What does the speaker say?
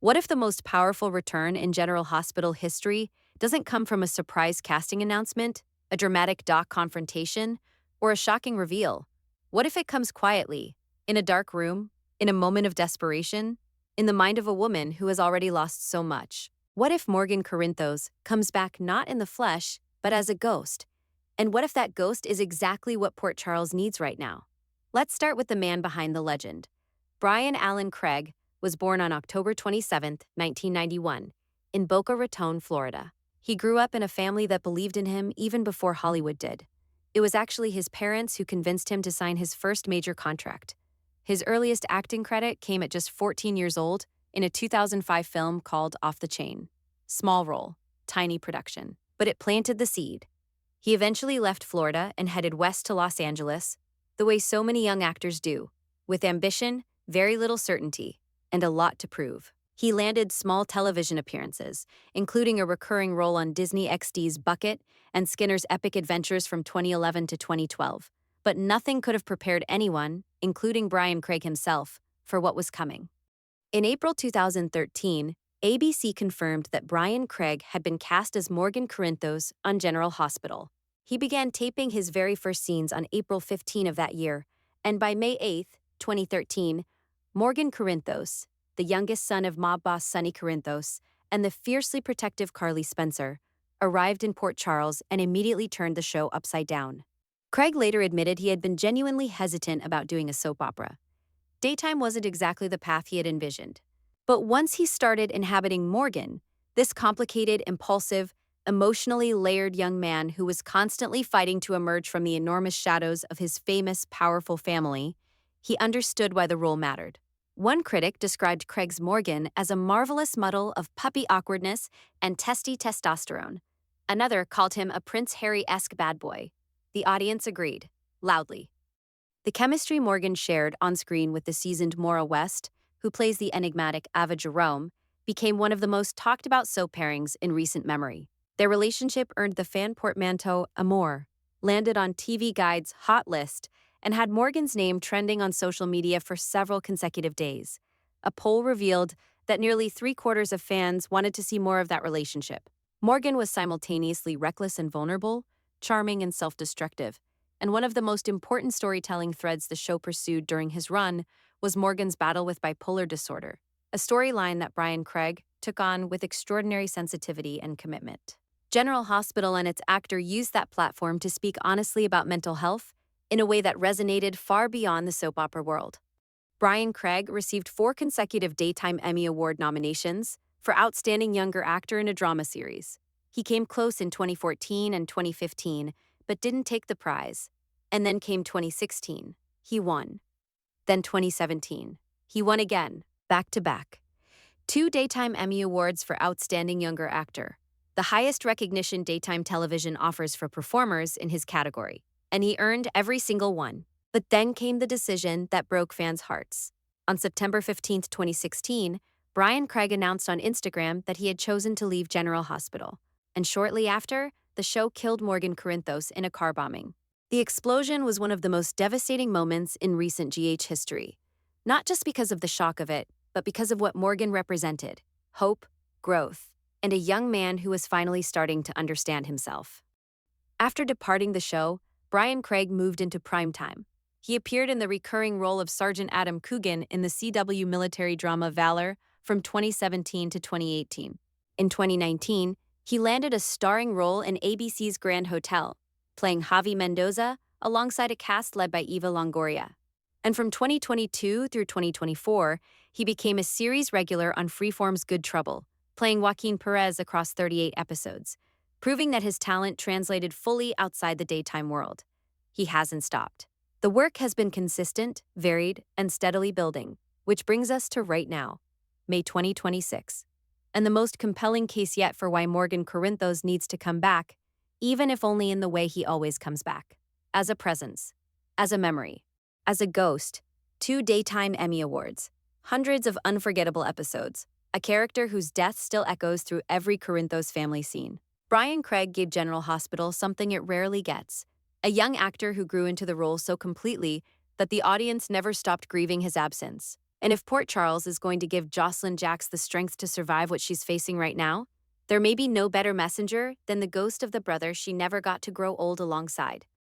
What if the most powerful return in General Hospital history doesn't come from a surprise casting announcement, a dramatic doc confrontation, or a shocking reveal? What if it comes quietly, in a dark room, in a moment of desperation, in the mind of a woman who has already lost so much? What if Morgan Corinthos comes back not in the flesh, but as a ghost? And what if that ghost is exactly what Port Charles needs right now? Let's start with the man behind the legend. Bryan Allen Craig was born on October 27, 1991, in Boca Raton, Florida. He grew up in a family that believed in him even before Hollywood did. It was actually his parents who convinced him to sign his first major contract. His earliest acting credit came at just 14 years old in a 2005 film called Off the Chain. Small role, tiny production, but it planted the seed. He eventually left Florida and headed west to Los Angeles, the way so many young actors do, with ambition, very little certainty, and a lot to prove. He landed small television appearances, including a recurring role on Disney XD's Bucket and Skinner's Epic Adventures from 2011 to 2012. But nothing could have prepared anyone, including Bryan Craig himself, for what was coming. In April 2013, ABC confirmed that Bryan Craig had been cast as Morgan Corinthos on General Hospital. He began taping his very first scenes on April 15 of that year, and by May 8, 2013, Morgan Corinthos, the youngest son of mob boss Sonny Corinthos, and the fiercely protective Carly Spencer, arrived in Port Charles and immediately turned the show upside down. Craig later admitted he had been genuinely hesitant about doing a soap opera. Daytime wasn't exactly the path he had envisioned. But once he started inhabiting Morgan, this complicated, impulsive, emotionally layered young man who was constantly fighting to emerge from the enormous shadows of his famous, powerful family, he understood why the role mattered. One critic described Craig's Morgan as a marvelous muddle of puppy awkwardness and testy testosterone. Another called him a Prince Harry-esque bad boy. The audience agreed, loudly. The chemistry Morgan shared on screen with the seasoned Maura West, who plays the enigmatic Ava Jerome, became one of the most talked about soap pairings in recent memory. Their relationship earned the fan portmanteau Amour, landed on TV Guide's hot list, and had Morgan's name trending on social media for several consecutive days. A poll revealed that nearly three-quarters of fans wanted to see more of that relationship. Morgan was simultaneously reckless and vulnerable, charming and self-destructive, and one of the most important storytelling threads the show pursued during his run was Morgan's battle with bipolar disorder, a storyline that Bryan Craig took on with extraordinary sensitivity and commitment. General Hospital and its actor used that platform to speak honestly about mental health in a way that resonated far beyond the soap opera world. Bryan Craig received 4 consecutive Daytime Emmy Award nominations for Outstanding Younger Actor in a Drama Series. He came close in 2014 and 2015, but didn't take the prize. And then came 2016. He won. Then 2017. He won again, back to back. 2 Daytime Emmy Awards for Outstanding Younger Actor, the highest recognition daytime television offers for performers in his category. And he earned every single one. But then came the decision that broke fans' hearts. On September 15, 2016, Bryan Craig announced on Instagram that he had chosen to leave General Hospital. And shortly after, the show killed Morgan Corinthos in a car bombing. The explosion was one of the most devastating moments in recent GH history, not just because of the shock of it, but because of what Morgan represented: hope, growth, and a young man who was finally starting to understand himself. After departing the show, Bryan Craig moved into primetime. He appeared in the recurring role of Sergeant Adam Coogan in the CW military drama Valor from 2017 to 2018. In 2019, he landed a starring role in ABC's Grand Hotel, playing Javi Mendoza alongside a cast led by Eva Longoria. And from 2022 through 2024, he became a series regular on Freeform's Good Trouble, playing Joaquin Perez across 38 episodes, proving that his talent translated fully outside the daytime world. He hasn't stopped. The work has been consistent, varied, and steadily building, which brings us to right now, May 2026. And the most compelling case yet for why Morgan Corinthos needs to come back, even if only in the way he always comes back. As a presence, as a memory, as a ghost, 2 Daytime Emmy Awards, hundreds of unforgettable episodes, a character whose death still echoes through every Corinthos family scene. Bryan Craig gave General Hospital something it rarely gets: a young actor who grew into the role so completely that the audience never stopped grieving his absence. And if Port Charles is going to give Jocelyn Jacks the strength to survive what she's facing right now, there may be no better messenger than the ghost of the brother she never got to grow old alongside.